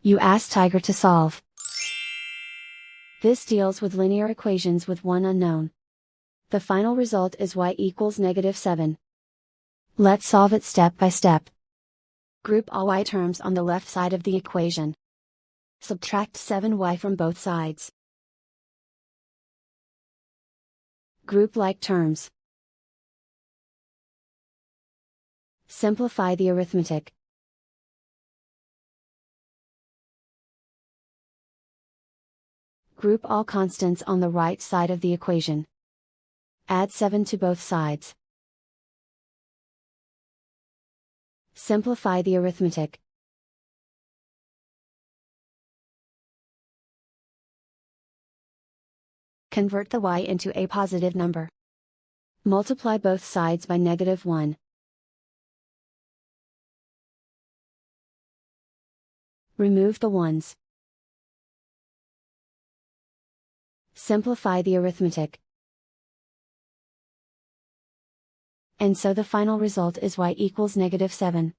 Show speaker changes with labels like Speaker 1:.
Speaker 1: You ask Tiger to solve. This deals with linear equations with one unknown. The final result is y equals -7. Let's solve it step by step. Group all y terms on the left side of the equation. Subtract 7y from both sides. Group like terms. Simplify the arithmetic. Group all constants on the right side of the equation. Add 7 to both sides. Simplify the arithmetic. Convert the y into a positive number. Multiply both sides by -1. Remove the ones. Simplify the arithmetic. And so the final result is y equals -7.